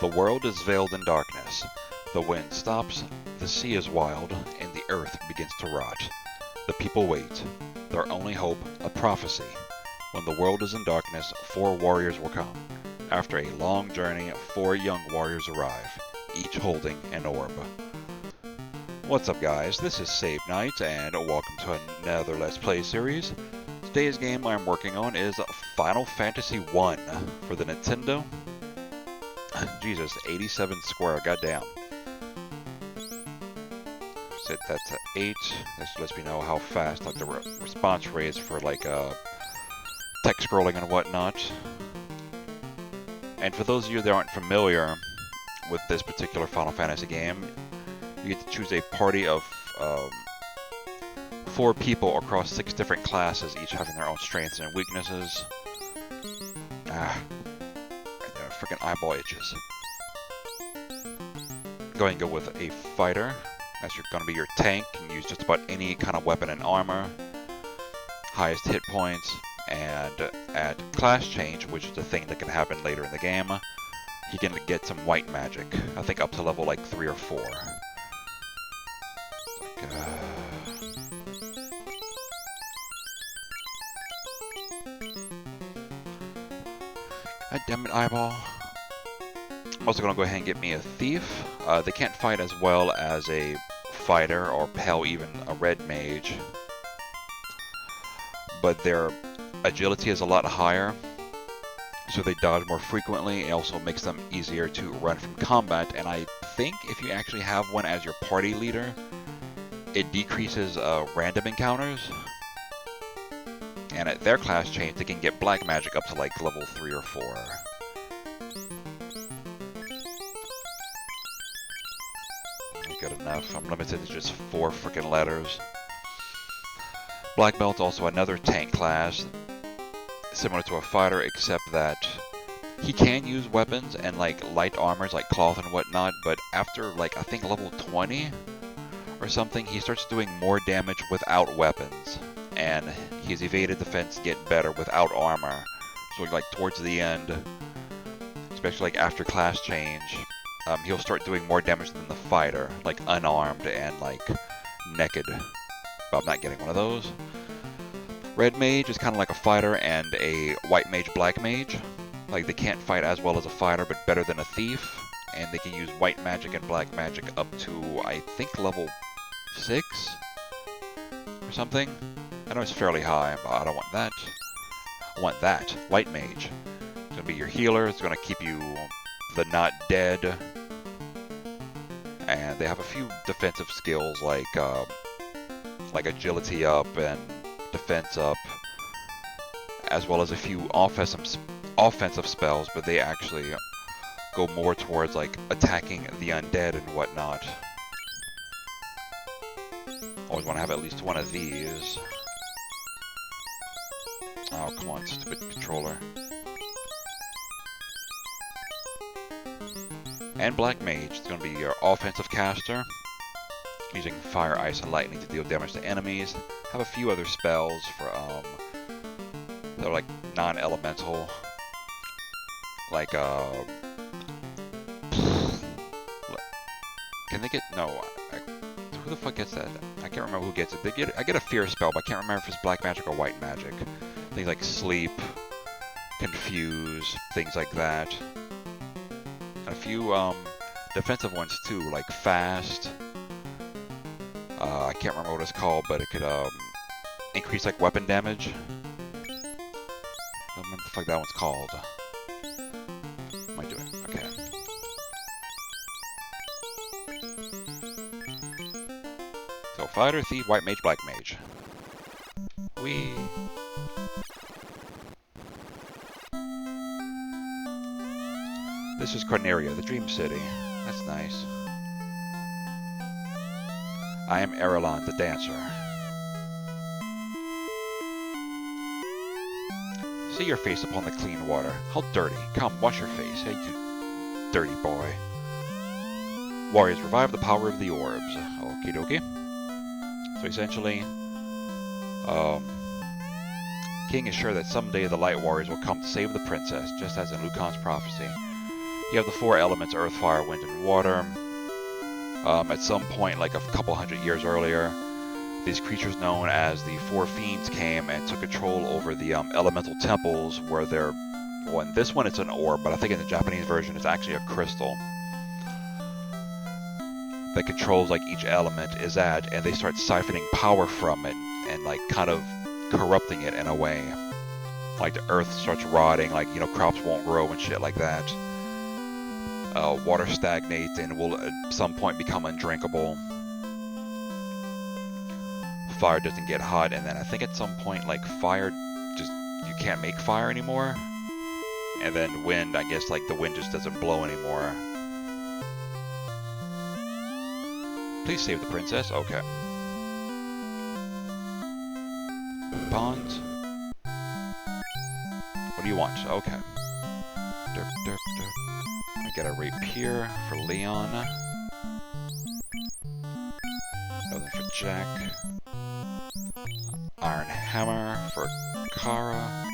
The world is veiled in darkness. The wind stops, the sea is wild, and the earth begins to rot. The people wait. Their only hope, a prophecy. When the world is in darkness, 4 warriors will come. After a long journey, 4 young warriors arrive, each holding an orb. What's up guys, this is Save Night, and welcome to another Let's Play series. Today's game I'm working on is Final Fantasy 1 for the Nintendo. Jesus, 87 square, goddamn. Set that to 8. This lets me know how fast, like the response rates for like text scrolling and whatnot. And for those of you that aren't familiar with this particular Final Fantasy game, you get to choose a party of 4 people across 6 different classes, each having their own strengths and weaknesses. Freaking eyeball itches. Go ahead and go with a fighter, as you're going to be your tank. You can use just about any kind of weapon and armor. Highest hit points, and at class change, which is the thing that can happen later in the game, you can get some white magic. I think up to level like 3 or 4. God damn it, eyeball. I'm also going to go ahead and get me a thief. They can't fight as well as a fighter, or hell, even a red mage. But their agility is a lot higher, so they dodge more frequently. It also makes them easier to run from combat, and I think if you actually have one as your party leader, it decreases random encounters. And at their class change, they can get black magic up to like level 3 or 4. Good enough. I'm limited to just 4 freaking letters. Black Belt's also another tank class, similar to a fighter, except that he can use weapons and like light armors like cloth and whatnot, but after like I think level 20 or something, he starts doing more damage without weapons, and his evaded defense get better without armor. So like towards the end, especially like after class change, he'll start doing more damage than the fighter, like unarmed and like naked. But I'm not getting one of those. Red mage is kind of like a fighter and a white mage black mage. Like they can't fight as well as a fighter, but better than a thief. And they can use white magic and black magic up to, I think, level 6 or something. I know it's fairly high, but I don't want that. I want that. White mage. It's going to be your healer. It's going to keep you the not dead. And they have a few defensive skills like agility up and defense up, as well as a few offensive spells, but they actually go more towards like attacking the undead and whatnot. Always want to have at least one of these. Oh, come on, stupid controller. And Black Mage is going to be your offensive caster, using fire, ice, and lightning to deal damage to enemies. Have a few other spells for they're like non-elemental, like can they get who the fuck gets that? I can't remember who gets it. I get a fear spell, but I can't remember if it's black magic or white magic. Things like sleep, confuse, things like that. And a few defensive ones too, like fast. I can't remember what it's called, but it could increase like weapon damage. I don't remember what the fuck that one's called. What am I doing? Okay. So fighter, thief, white mage, black mage. Whee! This is Corneria, the Dream City. That's nice. I am Garland, the dancer. See your face upon the clean water. How dirty. Come, wash your face. Hey, you dirty boy. Warriors, revive the power of the orbs. Okie dokie. So essentially, King is sure that someday the Light Warriors will come to save the princess, just as in Lucan's prophecy. You have the 4 elements: earth, fire, wind, and water. At some point, like a couple hundred years earlier, these creatures known as the 4 Fiends came and took control over the elemental temples where they're... Well, in this one it's an orb, but I think in the Japanese version it's actually a crystal that controls like each element is at, and they start siphoning power from it and like kind of corrupting it in a way. Like the earth starts rotting, like, you know, crops won't grow and shit like that. Water stagnates and will at some point become undrinkable. Fire doesn't get hot, and then I think at some point like fire just, you can't make fire anymore. And then wind, I guess like the wind just doesn't blow anymore. Please save the princess. Okay. Pawns. What do you want? Okay. Derp, derp, derp. I get a rapier for Leon. Another for Jack. Iron hammer for Kara.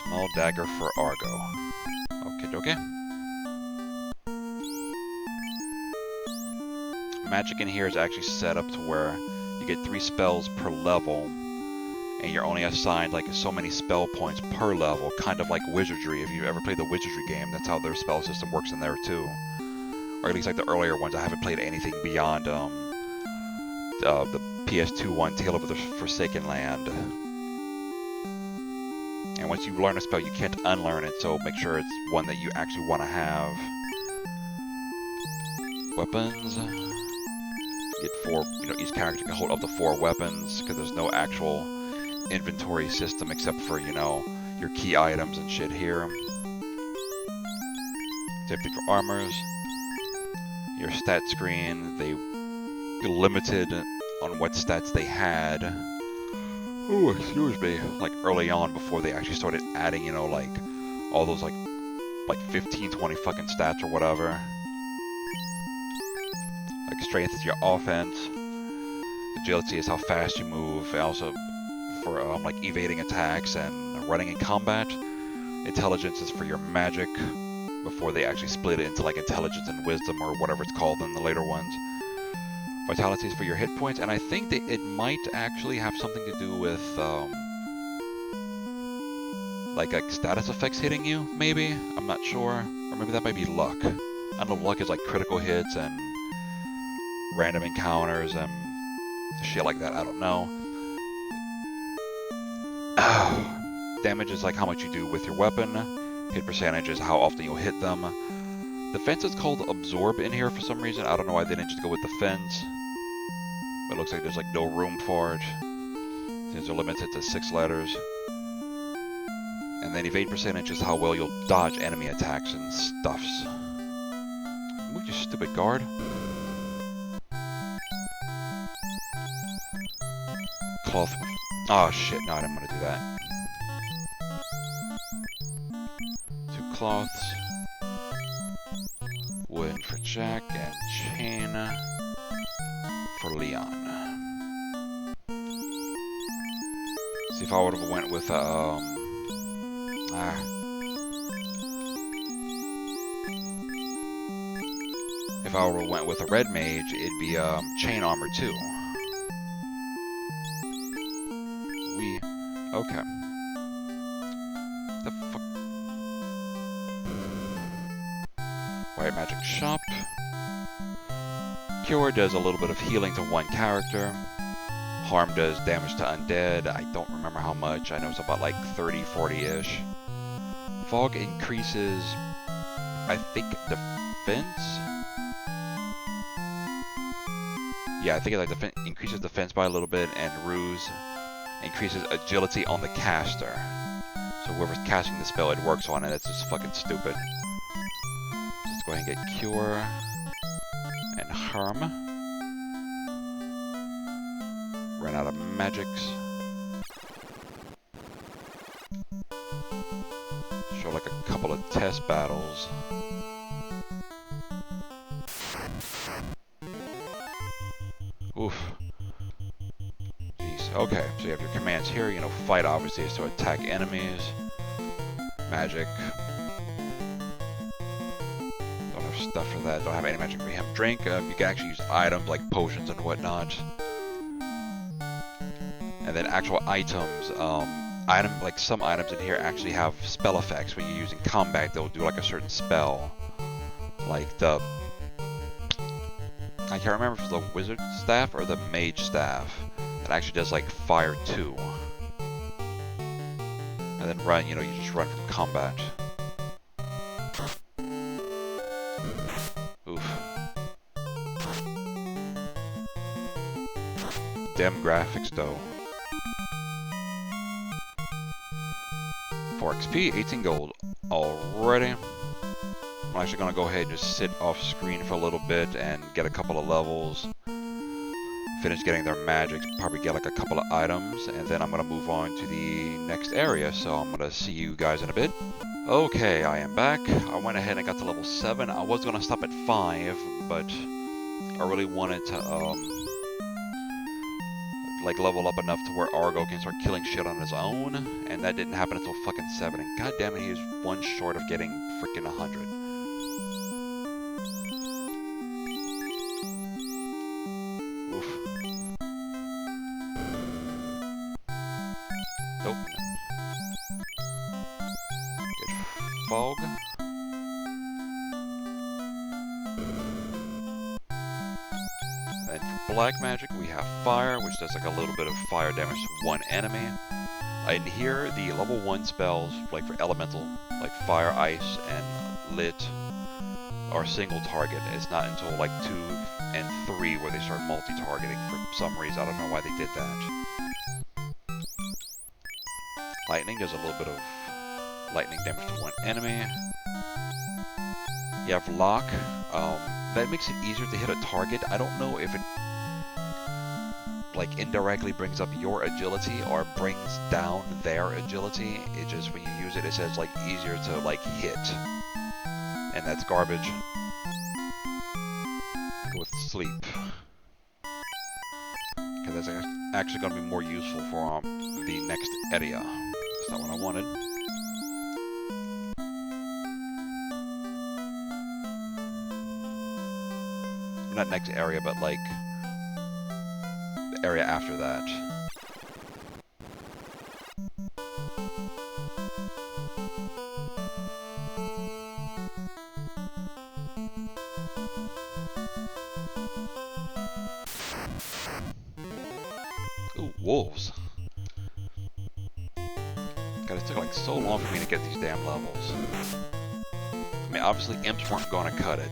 Small dagger for Argo. Okay, okay. Magic in here is actually set up to where you get 3 spells per level, and you're only assigned like so many spell points per level, kind of like wizardry. If you've ever played the wizardry game, that's how their spell system works in there too. Or at least like the earlier ones. I haven't played anything beyond the PS2 one, Tale of the Forsaken Land. And once you learn a spell, you can't unlearn it, so make sure it's one that you actually want to have. Weapons. Get 4, you know, each character can hold up to 4 weapons, because there's no actual inventory system except for, you know, your key items and shit here. Same thing for armors. Your stat screen, they limited on what stats they had. Oh, excuse me. Like early on, before they actually started adding, you know, like all those like 15, 20 fucking stats or whatever. Like strength is your offense. Agility is how fast you move. Also for like evading attacks and running in combat. Intelligence is for your magic. Before they actually split it into like intelligence and wisdom or whatever it's called in the later ones. Vitality is for your hit points, and I think that it might actually have something to do with like status effects hitting you, maybe? I'm not sure. Or maybe that might be luck. I don't know if luck is like critical hits and random encounters and shit like that. I don't know. Damage is like how much you do with your weapon. Hit percentage is how often you'll hit them. Defense is called Absorb in here for some reason. I don't know why they didn't just go with Defense. But it looks like there's like no room for it. Since they're limited to 6 letters. And then Evade percentage is how well you'll dodge enemy attacks and stuffs. Move, you stupid guard. Cloth. Oh shit, no, I didn't want to do that. 2 cloths. Wood for Jack and chain for Leon. See if I would have went with if I would have went with a red mage, it'd be chain armor too. Okay. The fuck. White magic shop. Cure does a little bit of healing to one character. Harm does damage to undead. I don't remember how much. I know it's about like 30, 40-ish. Fog increases, I think, defense? Yeah, I think it like increases defense by a little bit, and Ruse increases agility on the caster. So whoever's casting the spell, it works on it. That's just fucking stupid. Let's go ahead and get Cure and Harm. Run out of magics. Show like a couple of test battles. Oof. Jeez. Okay, so you have your commands here. You know, fight obviously is to attack enemies. Magic. stuff for that. Don't have any magic for him. Drink, you can actually use items like potions and whatnot. And then actual items, like some items in here actually have spell effects. When you're using combat, they'll do like a certain spell. Like the, I can't remember if it's the wizard staff or the mage staff. That actually does like fire too. And then run, you know, you just run from combat. Oof. Damn graphics though. 4 XP, 18 gold. Alrighty. I'm actually gonna go ahead and just sit off screen for a little bit and get a couple of levels. Finish getting their magics, probably get like a couple of items, and then I'm gonna move on to the next area. So I'm gonna see you guys in a bit. Okay, I am back. I went ahead and got to level 7. I was gonna stop at 5, but I really wanted to like level up enough to where Argo can start killing shit on his own, and that didn't happen until fucking 7. And god damn it, he was one short of getting freaking 100. Nope. Get fog. And for black magic, we have fire, which does like a little bit of fire damage to one enemy. In here, the level 1 spells, like for elemental, like fire, ice, and lit, are single target. It's not until like 2 and 3 where they start multi-targeting for some reason. I don't know why they did that. Lightning does a little bit of lightning damage to one enemy. You have lock. That makes it easier to hit a target. I don't know if it like indirectly brings up your agility or brings down their agility. It just, when you use it, it says like easier to like hit. And that's garbage. Go with sleep. Because that's actually going to be more useful for the next area. That's not what I wanted. Not next area, but like the area after that. Ooh, wolves. God, it took like so long for me to get these damn levels. I mean, obviously imps weren't gonna cut it.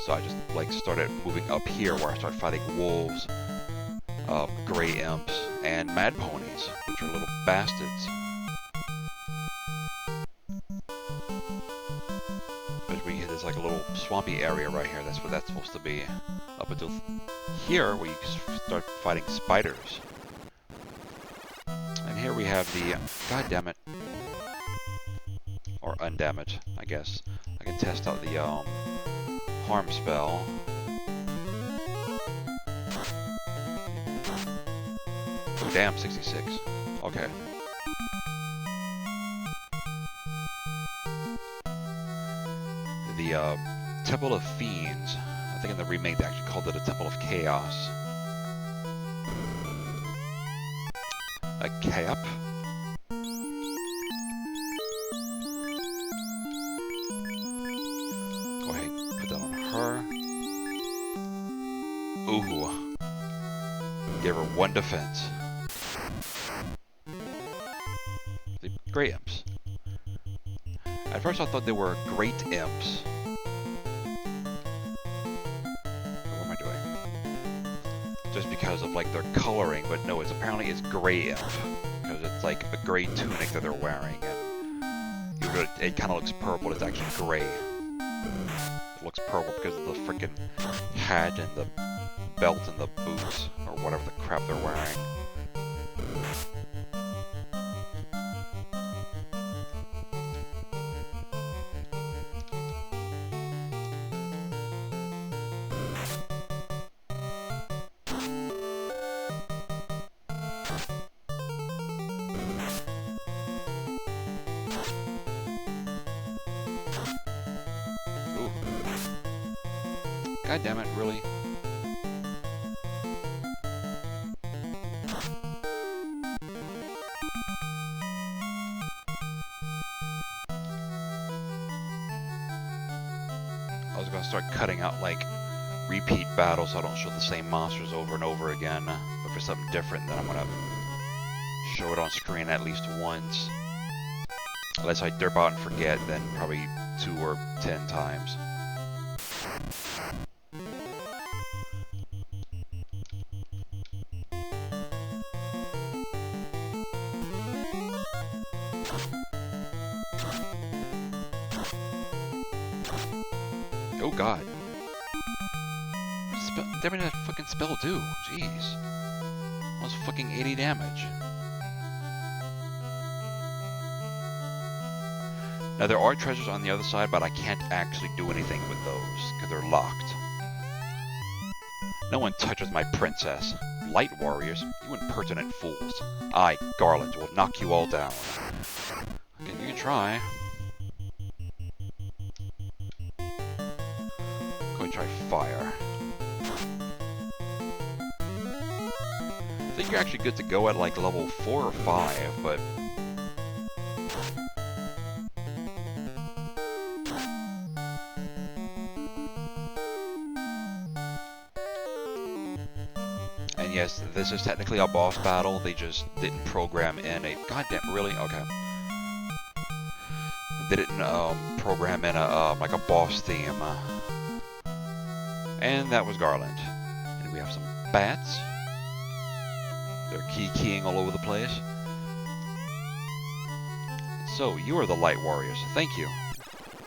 So I just like started moving up here where I started fighting wolves, gray imps, and mad ponies, which are little bastards. But we hit this like a little swampy area right here. That's what that's supposed to be. Up until here, where you start fighting spiders. And here we have the, god damn it, or undamn it, I guess. I can test out the harm spell. Oh damn, 66. Okay. The Temple of Fiends. I think in the remake they actually called it a Temple of Chaos. A cap. Go ahead, put that on her. Ooh. Gave her 1 defense. The Grey Imps. At first I thought they were Great Imps. What am I doing? Just because of like their coloring, but no, apparently it's Grey Imp. Because it's like a gray tunic that they're wearing, and even though it kind of looks purple, it's actually gray. It looks purple because of the freaking hat and the belt and the boots, or whatever the crap they're wearing. God damn it, really? I was gonna start cutting out, like, repeat battles so I don't show the same monsters over and over again. But for something different, then I'm gonna show it on screen at least once. Unless I derp out and forget, then probably 2 or 10 times. Oh god. What did that fucking spell do? Jeez. Almost fucking 80 damage. Now there are treasures on the other side, but I can't actually do anything with those, because they're locked. No one touches my princess. Light warriors, you impertinent fools. I, Garland, will knock you all down. Okay, you can try. Go and try fire. I think you're actually good to go at like level 4 or 5, but... And yes, this is technically a boss battle, they just didn't program in a... Goddamn, really? Okay. They didn't program in a like a boss theme. And that was Garland. And we have some bats. They're keying all over the place. So, you are the Light Warriors. Thank you.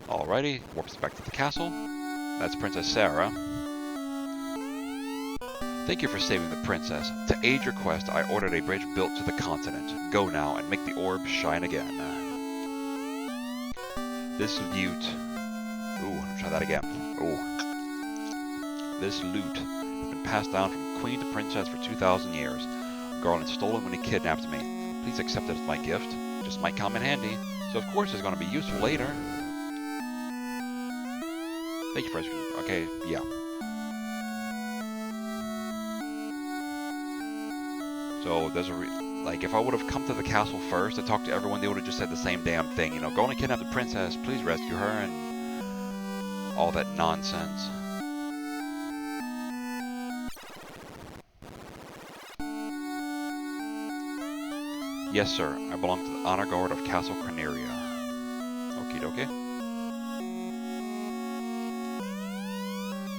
Alrighty, warps back to the castle. That's Princess Sara. Thank you for saving the princess. To aid your quest, I ordered a bridge built to the continent. Go now and make the orb shine again. This loot... Ooh, I'll try that again. Ooh. This loot has been passed down from queen to princess for 2,000 years. Garland stole it when he kidnapped me. Please accept it as my gift. Just might come in handy. So of course it's going to be useful later. Thank you for... Okay, yeah. So there's a... Like, if I would have come to the castle first to talk to everyone, they would have just said the same damn thing. You know, go and kidnap the princess, please rescue her, and... all that nonsense. Yes, sir. I belong to the honor guard of Castle Corneria. Okie dokie.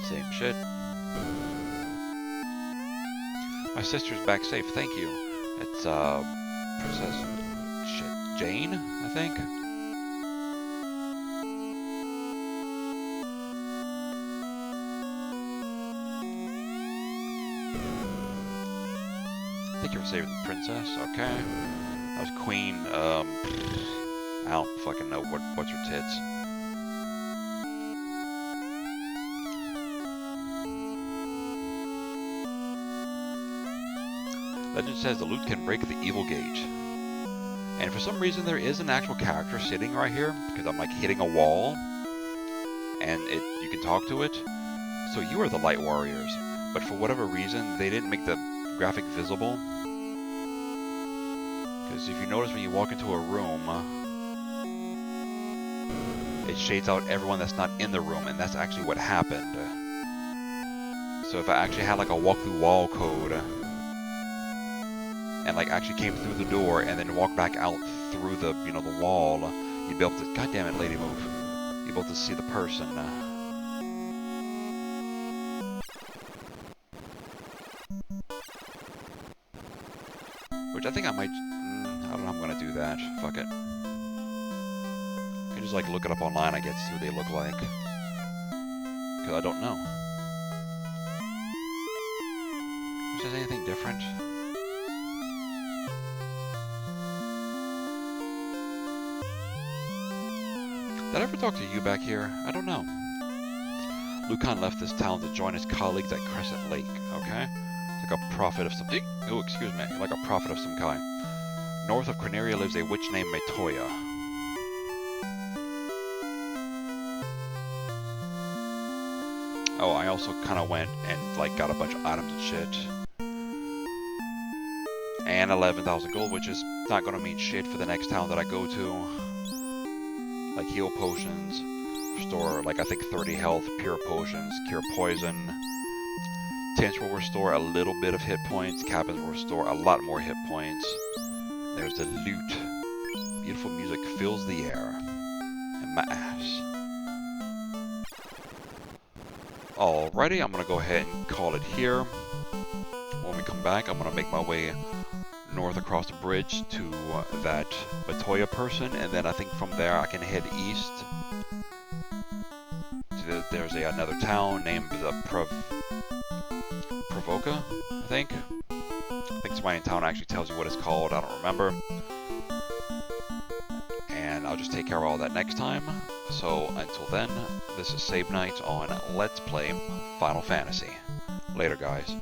Same shit. My sister's back safe, thank you. It's, Princess... shit, Jane, I think? Thank you for saving the princess, okay. That was Queen, I don't fucking know what's her tits. Legend says the loot can break the evil gate. And for some reason there is an actual character sitting right here, because I'm like hitting a wall, and you can talk to it. So you are the Light Warriors, but for whatever reason they didn't make the graphic visible. Because if you notice when you walk into a room, it shades out everyone that's not in the room, and that's actually what happened. So if I actually had like a walk through wall code, and like actually came through the door and then walked back out through the, you know, the wall, you'd be able to, god damn it, lady, move. You'd be able to see the person. Which I think I might, I don't know, I'm gonna do that. Fuck it. I can just like look it up online, I guess, see what they look like. Because I don't know. Is there anything different? Did I ever talk to you back here? I don't know. Lucan left this town to join his colleagues at Crescent Lake, okay? Like a prophet of some... Oh, excuse me. Like a prophet of some kind. North of Corneria lives a witch named Metoya. Oh, I also kind of went and like got a bunch of items and shit. And 11,000 gold, which is not going to mean shit for the next town that I go to. Like heal potions, restore like I think 30 health, pure potions, cure poison. Tints will restore a little bit of hit points, cabins will restore a lot more hit points. There's the loot. Beautiful music fills the air. And my ass. Alrighty, I'm going to go ahead and call it here. When we come back, I'm going to make my way north across the bridge to that Matoya person, and then I think from there I can head east. There's another town named Provoca, I think. I think somebody in town actually tells you what it's called, I don't remember. And I'll just take care of all that next time. So until then, this is Save Night on Let's Play Final Fantasy. Later, guys.